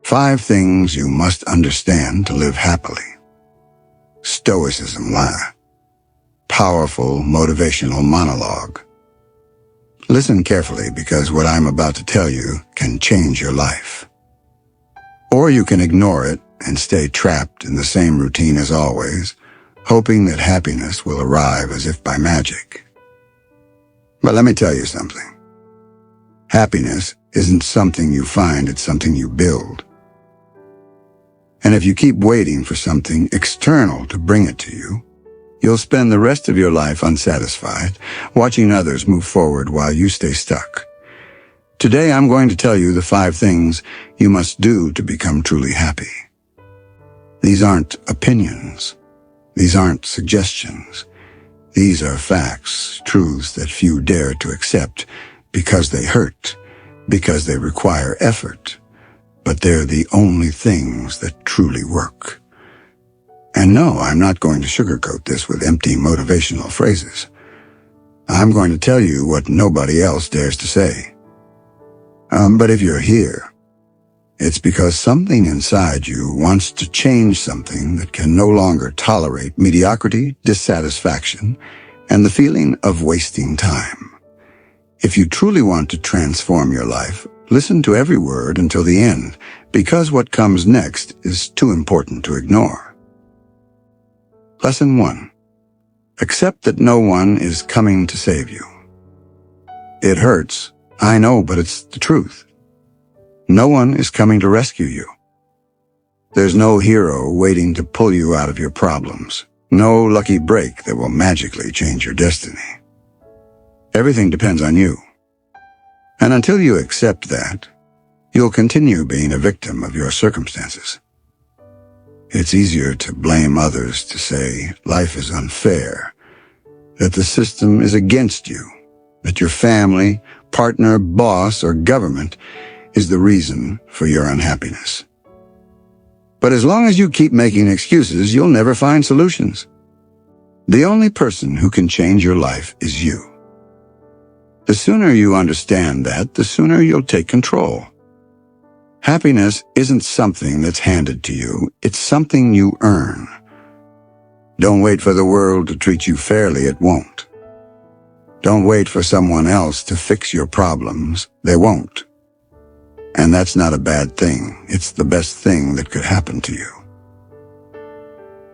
5 things you must understand to live happily. Stoicism, powerful motivational monologue. Listen carefully, because what I'm about to tell you can change your life. Or you can ignore it and stay trapped in the same routine as always, hoping that happiness will arrive as if by magic. But let me tell you something. Happiness isn't something you find, it's something you build. And if you keep waiting for something external to bring it to you, you'll spend the rest of your life unsatisfied, watching others move forward while you stay stuck. Today I'm going to tell you the 5 things you must do to become truly happy. These aren't opinions. These aren't suggestions. These are facts, truths that few dare to accept because they hurt, because they require effort. But they're the only things that truly work. And no, I'm not going to sugarcoat this with empty motivational phrases. I'm going to tell you what nobody else dares to say. But if you're here, it's because something inside you wants to change something that can no longer tolerate mediocrity, dissatisfaction, and the feeling of wasting time. If you truly want to transform your life, listen to every word until the end, because what comes next is too important to ignore. Lesson 1. Accept that no one is coming to save you. It hurts, I know, but it's the truth. No one is coming to rescue you. There's no hero waiting to pull you out of your problems. No lucky break that will magically change your destiny. Everything depends on you. And until you accept that, you'll continue being a victim of your circumstances. It's easier to blame others, to say life is unfair, that the system is against you, that your family, partner, boss, or government is the reason for your unhappiness. But as long as you keep making excuses, you'll never find solutions. The only person who can change your life is you. The sooner you understand that, the sooner you'll take control. Happiness isn't something that's handed to you, it's something you earn. Don't wait for the world to treat you fairly, it won't. Don't wait for someone else to fix your problems, they won't. And that's not a bad thing, it's the best thing that could happen to you.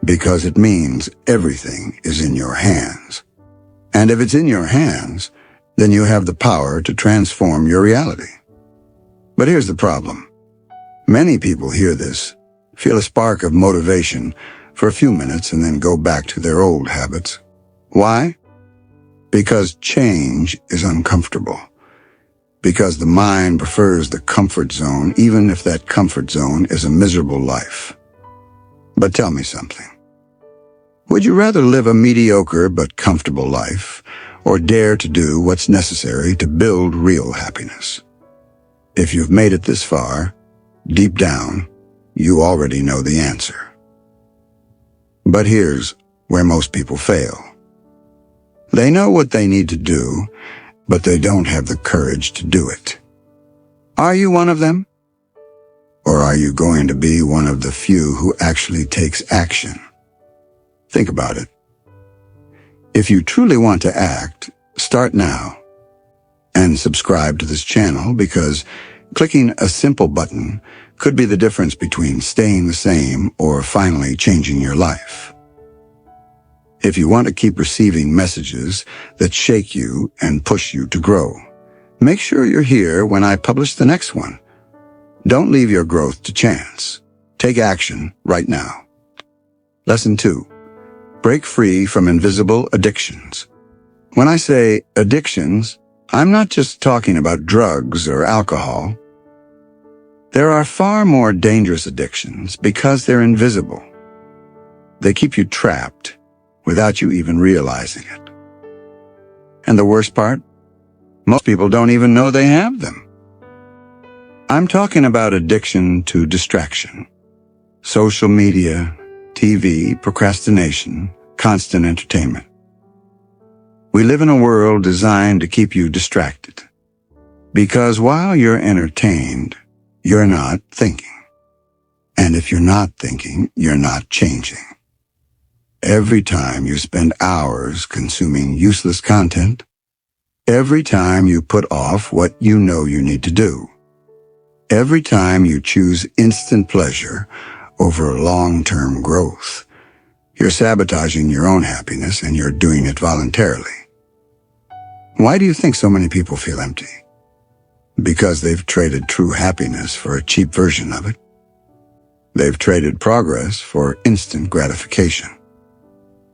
Because it means everything is in your hands. And if it's in your hands, then you have the power to transform your reality. But here's the problem. Many people hear this, feel a spark of motivation for a few minutes, and then go back to their old habits. Why? Because change is uncomfortable. Because the mind prefers the comfort zone, even if that comfort zone is a miserable life. But tell me something. Would you rather live a mediocre but comfortable life, or dare to do what's necessary to build real happiness? If you've made it this far, deep down, you already know the answer. But here's where most people fail. They know what they need to do, but they don't have the courage to do it. Are you one of them? Or are you going to be one of the few who actually takes action? Think about it. If you truly want to act, start now. And subscribe to this channel, because clicking a simple button could be the difference between staying the same or finally changing your life. If you want to keep receiving messages that shake you and push you to grow, make sure you're here when I publish the next one. Don't leave your growth to chance. Take action right now. Lesson 2. Break free from invisible addictions. When I say addictions, I'm not just talking about drugs or alcohol. There are far more dangerous addictions because they're invisible. They keep you trapped without you even realizing it. And the worst part? Most people don't even know they have them. I'm talking about addiction to distraction. Social media, TV, procrastination, constant entertainment. We live in a world designed to keep you distracted. Because while you're entertained, you're not thinking. And if you're not thinking, you're not changing. Every time you spend hours consuming useless content, every time you put off what you know you need to do, every time you choose instant pleasure over long-term growth, you're sabotaging your own happiness, and you're doing it voluntarily. Why do you think so many people feel empty? Because they've traded true happiness for a cheap version of it. They've traded progress for instant gratification.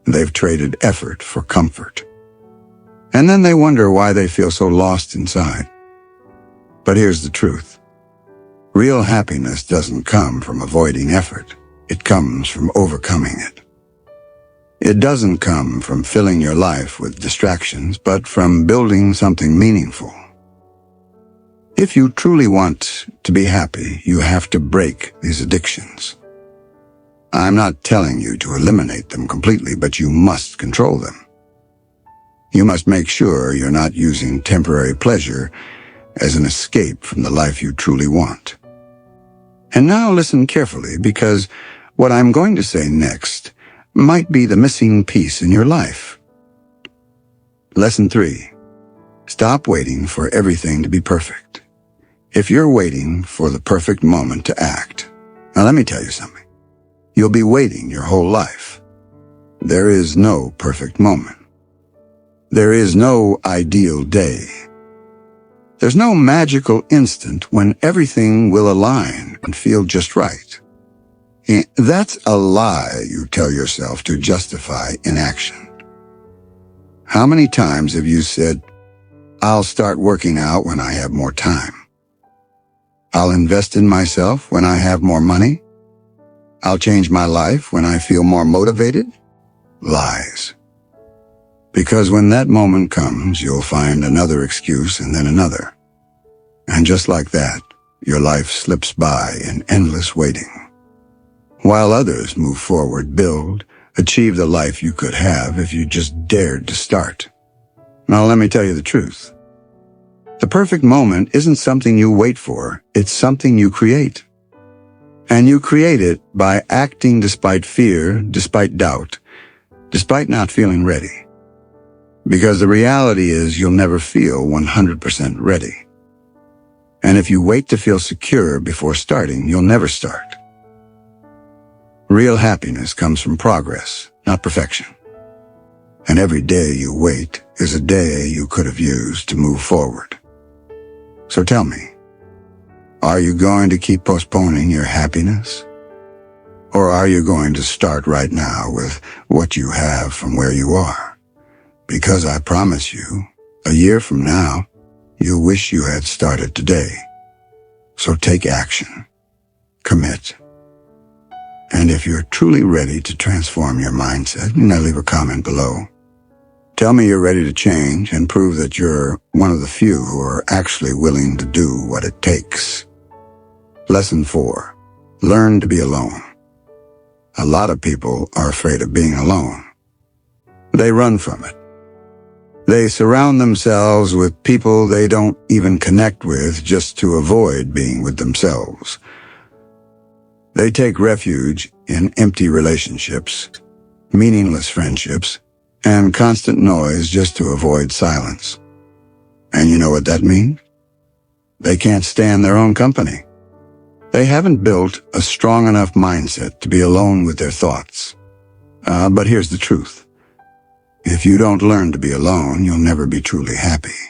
They've traded effort for comfort. And then they wonder why they feel so lost inside. But here's the truth. Real happiness doesn't come from avoiding effort. It comes from overcoming it. It doesn't come from filling your life with distractions, but from building something meaningful. If you truly want to be happy, you have to break these addictions. I'm not telling you to eliminate them completely, but you must control them. You must make sure you're not using temporary pleasure as an escape from the life you truly want. And now listen carefully, because what I'm going to say next might be the missing piece in your life. Lesson 3. Stop waiting for everything to be perfect. If you're waiting for the perfect moment to act, now let me tell you something. You'll be waiting your whole life. There is no perfect moment. There is no ideal day. There's no magical instant when everything will align and feel just right. That's a lie you tell yourself to justify inaction. How many times have you said, "I'll start working out when I have more time. I'll invest in myself when I have more money. I'll change my life when I feel more motivated"? Lies. Because when that moment comes, you'll find another excuse and then another. And just like that, your life slips by in endless waiting. While others move forward, build, achieve the life you could have if you just dared to start. Now let me tell you the truth. The perfect moment isn't something you wait for, it's something you create. And you create it by acting despite fear, despite doubt, despite not feeling ready. Because the reality is you'll never feel 100% ready. And if you wait to feel secure before starting, you'll never start. Real happiness comes from progress, not perfection. And every day you wait is a day you could have used to move forward. So tell me, are you going to keep postponing your happiness? Or are you going to start right now with what you have from where you are? Because I promise you, a year from now, you'll wish you had started today. So take action. Commit. And if you're truly ready to transform your mindset, leave a comment below. Tell me you're ready to change and prove that you're one of the few who are actually willing to do what it takes. Lesson 4. Learn to be alone. A lot of people are afraid of being alone. They run from it. They surround themselves with people they don't even connect with just to avoid being with themselves. They take refuge in empty relationships, meaningless friendships, and constant noise just to avoid silence. And you know what that means? They can't stand their own company. They haven't built a strong enough mindset to be alone with their thoughts. But here's the truth. If you don't learn to be alone, you'll never be truly happy.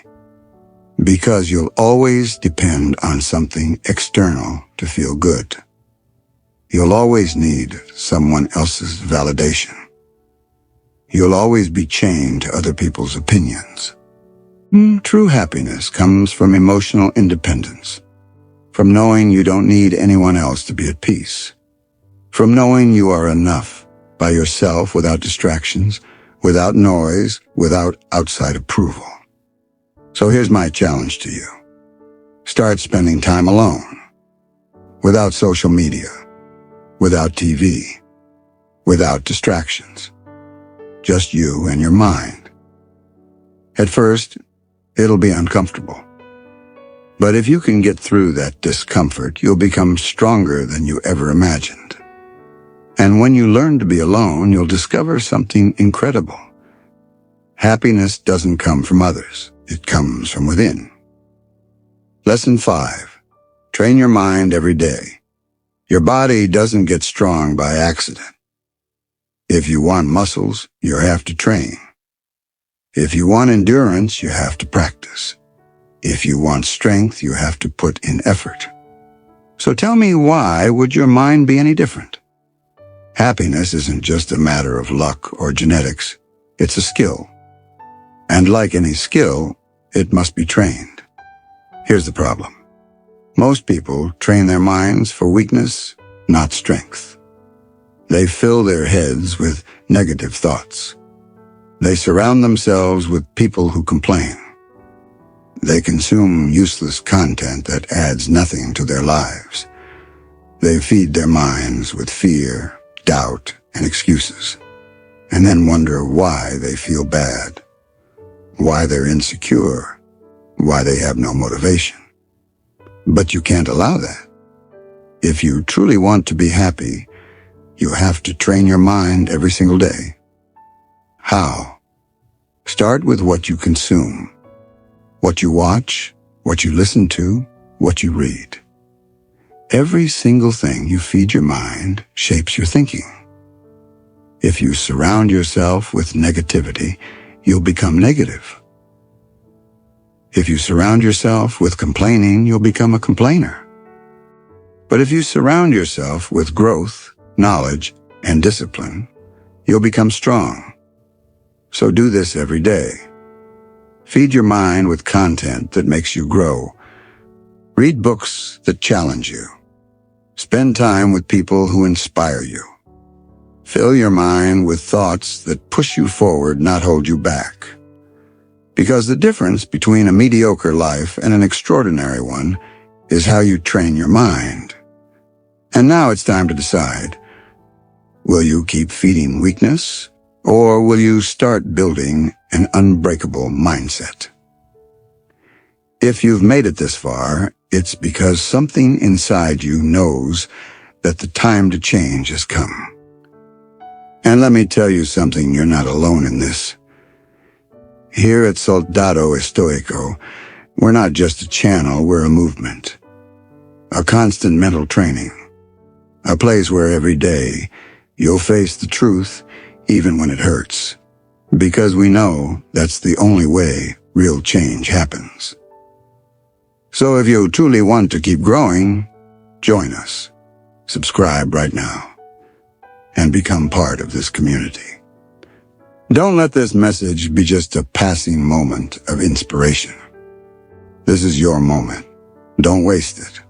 Because you'll always depend on something external to feel good. You'll always need someone else's validation. You'll always be chained to other people's opinions. True happiness comes from emotional independence, from knowing you don't need anyone else to be at peace, from knowing you are enough by yourself without distractions, without noise, without outside approval. So here's my challenge to you. Start spending time alone, without social media, without TV, without distractions. Just you and your mind. At first, it'll be uncomfortable. But if you can get through that discomfort, you'll become stronger than you ever imagined. And when you learn to be alone, you'll discover something incredible. Happiness doesn't come from others. It comes from within. Lesson 5. Train your mind every day. Your body doesn't get strong by accident. If you want muscles, you have to train. If you want endurance, you have to practice. If you want strength, you have to put in effort. So tell me, why would your mind be any different? Happiness isn't just a matter of luck or genetics. It's a skill. And like any skill, it must be trained. Here's the problem. Most people train their minds for weakness, not strength. They fill their heads with negative thoughts. They surround themselves with people who complain. They consume useless content that adds nothing to their lives. They feed their minds with fear, doubt, and excuses, and then wonder why they feel bad, why they're insecure, why they have no motivation. But you can't allow that. If you truly want to be happy, you have to train your mind every single day. How? Start with what you consume. What you watch, what you listen to, what you read. Every single thing you feed your mind shapes your thinking. If you surround yourself with negativity, you'll become negative. If you surround yourself with complaining, you'll become a complainer. But if you surround yourself with growth, knowledge, and discipline, you'll become strong. So do this every day. Feed your mind with content that makes you grow. Read books that challenge you. Spend time with people who inspire you. Fill your mind with thoughts that push you forward, not hold you back. Because the difference between a mediocre life and an extraordinary one is how you train your mind. And now it's time to decide. Will you keep feeding weakness, or will you start building an unbreakable mindset? If you've made it this far, it's because something inside you knows that the time to change has come. And let me tell you something, you're not alone in this. Here at Soldado Stoico, we're not just a channel, we're a movement. A constant mental training. A place where every day you'll face the truth even when it hurts. Because we know that's the only way real change happens. So if you truly want to keep growing, join us. Subscribe right now and become part of this community. Don't let this message be just a passing moment of inspiration. This is your moment. Don't waste it.